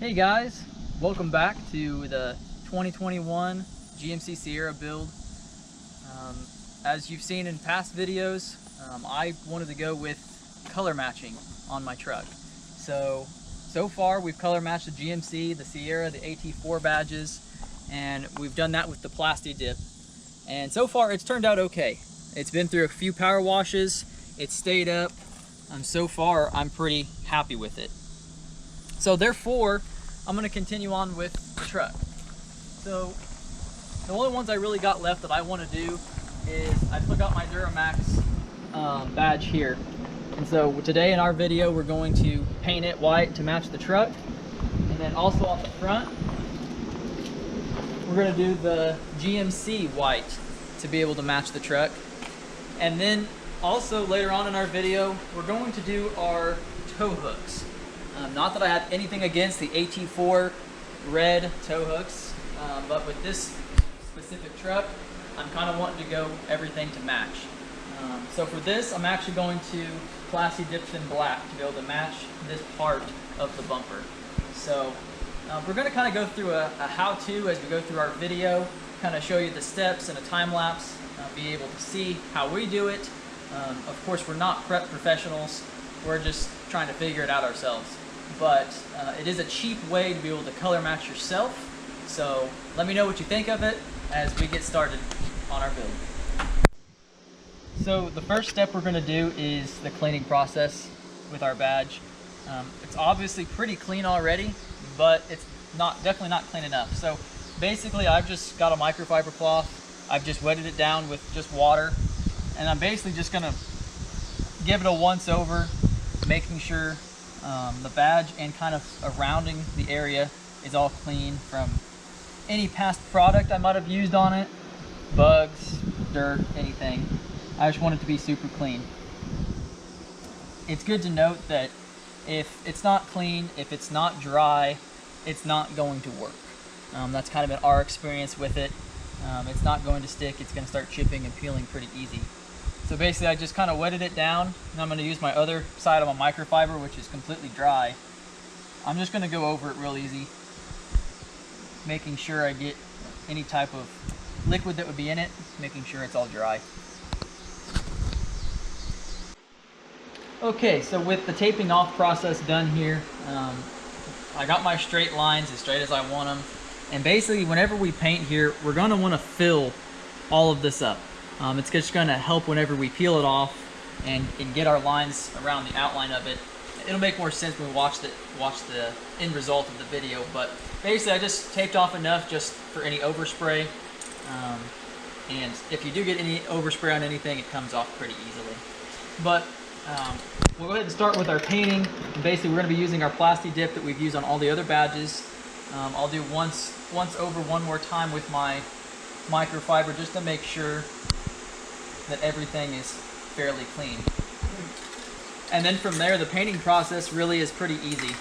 Hey guys, welcome back to the 2021 GMC Sierra build. As you've seen in past videos, I wanted to go with color matching on my truck. So far we've color matched the GMC, the Sierra, the AT4 badges, and we've done that with the plasti-dip. And so far it's turned out okay. It's been through a few power washes, it's stayed up, and so far I'm pretty happy with it. So therefore, I'm going to continue on with the truck. So the only ones I really got left that I want to do is I took out my Duramax badge here. And so today in our video we're going to paint it white to match the truck. And then also on the front we're going to do the GMC white to be able to match the truck. And then also later on in our video we're going to do our tow hooks. Not that I have anything against the AT4 red tow hooks, but with this specific truck, I'm kind of wanting to go everything to match. So for this, I'm actually going to plasti-dip in black to be able to match this part of the bumper. So we're going to kind of go through a how-to as we go through our video, kind of show you the steps and a time lapse, be able to see how we do it. Of course, we're not prep professionals, we're just trying to figure it out ourselves. But it is a cheap way to be able to color match yourself. So let me know what you think of it as we get started on our build. So the first step we're going to do is the cleaning process with our badge. It's obviously pretty clean already, but it's definitely not clean enough. So basically I've just got a microfiber cloth. I've just wetted it down with just water, and I'm basically just going to give it a once over, making sure the badge and kind of surrounding the area is all clean from any past product I might have used on it, bugs, dirt, anything. I just want it to be super clean. It's good to note that if it's not clean, if it's not dry, it's not going to work. That's kind of been our experience with it. It's not going to stick, it's going to start chipping and peeling pretty easy. So basically I just kind of wetted it down, and I'm going to use my other side of my microfiber, which is completely dry. I'm just going to go over it real easy, making sure I get any type of liquid that would be in it, making sure it's all dry. Okay, so with the taping off process done here, I got my straight lines as straight as I want them. And basically whenever we paint here, we're going to want to fill all of this up. It's just going to help whenever we peel it off and get our lines around the outline of it. It'll make more sense when we watch the end result of the video. But basically I just taped off enough just for any overspray. And if you do get any overspray on anything, it comes off pretty easily. But we'll go ahead and start with our painting. And basically we're going to be using our plasti-dip that we've used on all the other badges. I'll do once over one more time with my microfiber just to make sure that everything is fairly clean. And then from there, the painting process really is pretty easy.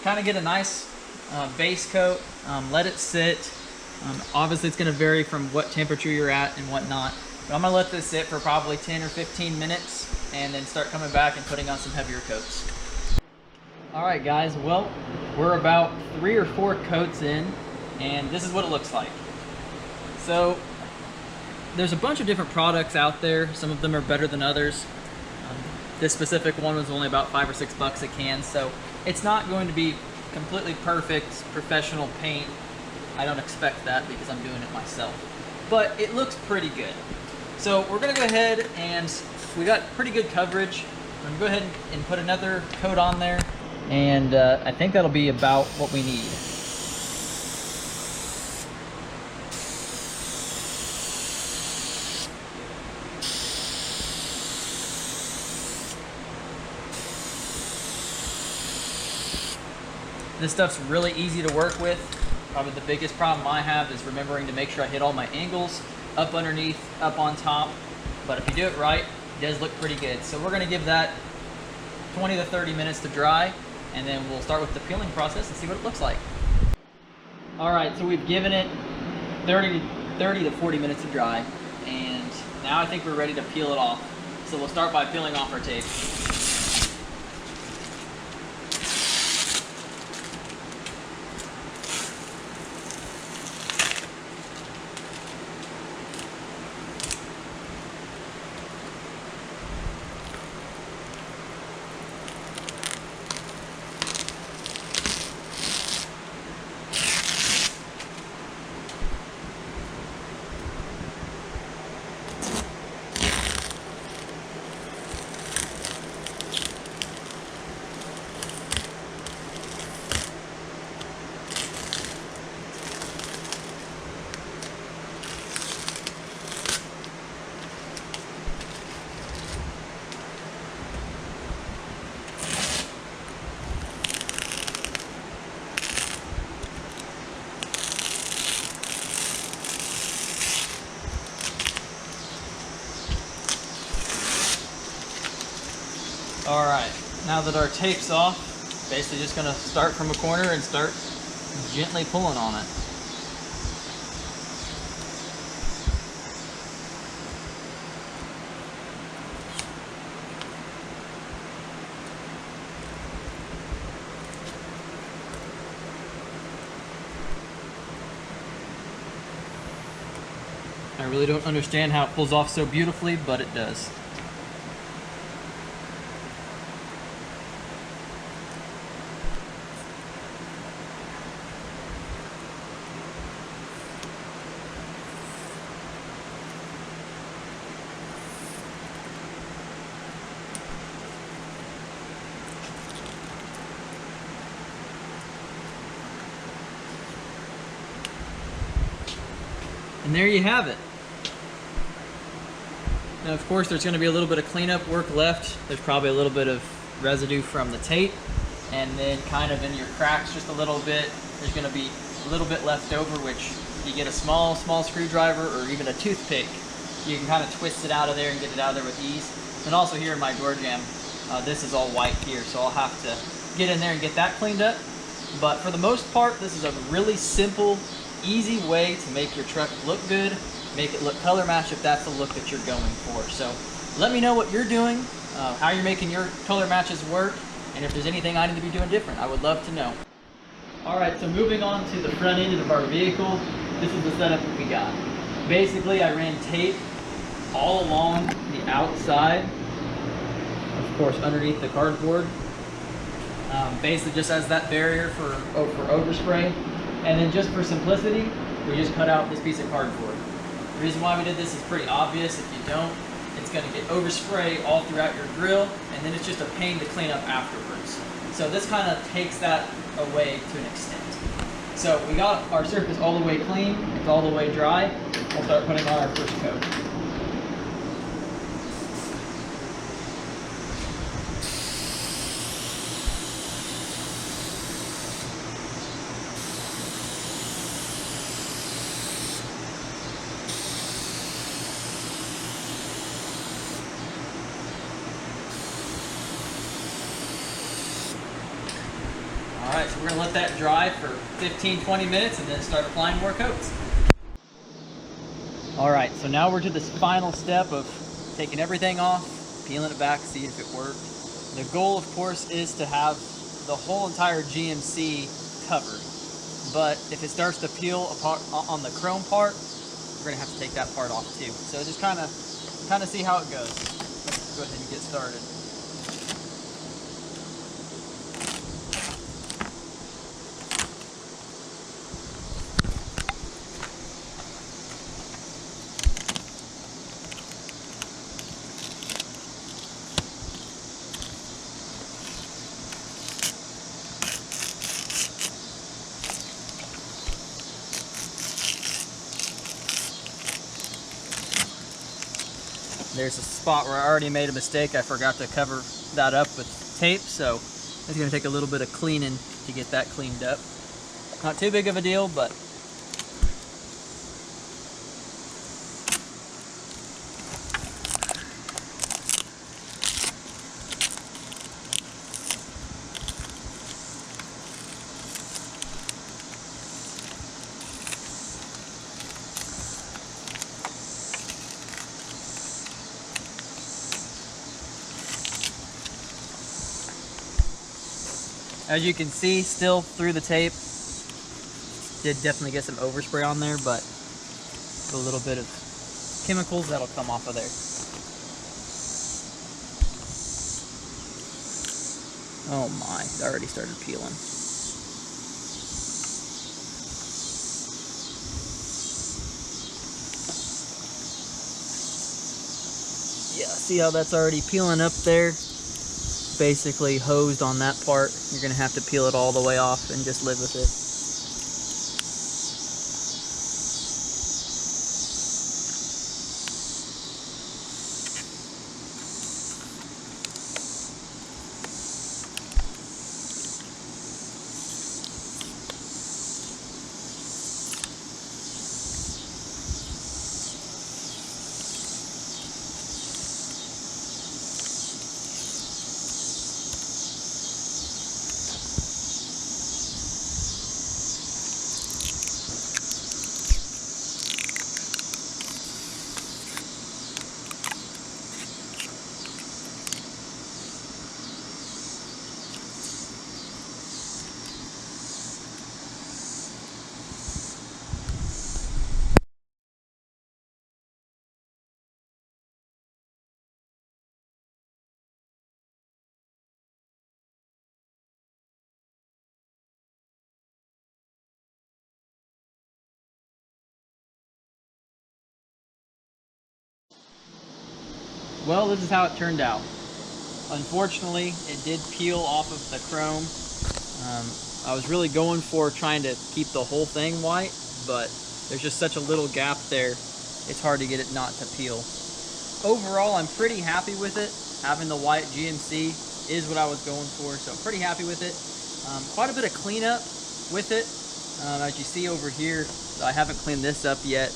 Kind of get a nice base coat, let it sit. Obviously it's going to vary from what temperature you're at and whatnot. But I'm going to let this sit for probably 10 or 15 minutes and then start coming back and putting on some heavier coats. Alright guys, well, we're about 3 or 4 coats in, and this is what it looks like. So there's a bunch of different products out there. Some of them are better than others. This specific one was only about $5 or $6 a can, so it's not going to be completely perfect professional paint. I don't expect that because I'm doing it myself. But it looks pretty good. So we're going to go ahead, and we got pretty good coverage. I'm going to go ahead and put another coat on there, and I think that'll be about what we need. This stuff's really easy to work with. Probably the biggest problem I have is remembering to make sure I hit all my angles, up underneath, up on top. But if you do it right, it does look pretty good. So we're going to give that 20 to 30 minutes to dry, and then we'll start with the peeling process and see what it looks like. All right, so we've given it 30 30 to 40 minutes to dry, and now I think we're ready to peel it off. So we'll start by peeling off our tape. All right, now that our tape's off, basically just gonna start from a corner and start gently pulling on it. I really don't understand how it pulls off so beautifully, but it does. And there you have it. Now, of course, there's going to be a little bit of cleanup work left. There's probably a little bit of residue from the tape, and then kind of in your cracks just a little bit. There's going to be a little bit left over, which you get a small screwdriver or even a toothpick. You can kind of twist it out of there and get it out of there with ease. And also here in my door jamb, this is all white here, so I'll have to get in there and get that cleaned up. But for the most part, this is a really simple, easy way to make your truck look good, make it look color match if that's the look that you're going for. So let me know what you're doing, how you're making your color matches work, and if there's anything I need to be doing different. I would love to know. All right, so moving on to the front end of our vehicle, this is the setup that we got. Basically, I ran tape all along the outside, of course underneath the cardboard, basically just as that barrier for overspray. And then just for simplicity, we just cut out this piece of cardboard. The reason why we did this is pretty obvious. If you don't, it's going to get overspray all throughout your grill, and then it's just a pain to clean up afterwards. So this kind of takes that away to an extent. So we got our surface all the way clean, it's all the way dry. We'll start putting on our first coat. Alright, so we're going to let that dry for 15-20 minutes and then start applying more coats. Alright, so now we're to this final step of taking everything off, peeling it back, see if it worked. The goal, of course, is to have the whole entire GMC covered. But if it starts to peel apart on the chrome part, we're going to have to take that part off too. So just kind of see how it goes. Let's go ahead and get started. There's a spot where I already made a mistake. I forgot to cover that up with tape, so it's going to take a little bit of cleaning to get that cleaned up. Not too big of a deal, but As you can see, still through the tape, did definitely get some overspray on there, but a little bit of chemicals that'll come off of there. Oh my, it already started peeling. Yeah, see how that's already peeling up there? Basically hosed on that part. You're gonna have to peel it all the way off and just live with it. Well, this is how it turned out. Unfortunately, it did peel off of the chrome. I was really going for trying to keep the whole thing white, but there's just such a little gap there, it's hard to get it not to peel. Overall, I'm pretty happy with it. Having the white GMC is what I was going for, so I'm pretty happy with it. Quite a bit of cleanup with it. As you see over here, I haven't cleaned this up yet.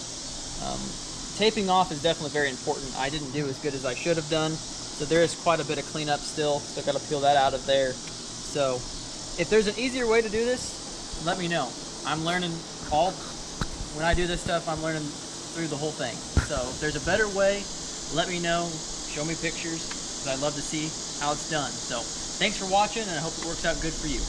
Taping off is definitely very important. I didn't do as good as I should have done, so there is quite a bit of cleanup still. Still got to peel that out of there. So if there's an easier way to do this, let me know. I'm learning when I do this stuff, I'm learning through the whole thing. So if there's a better way, let me know. Show me pictures, because I'd love to see how it's done. So thanks for watching, and I hope it works out good for you.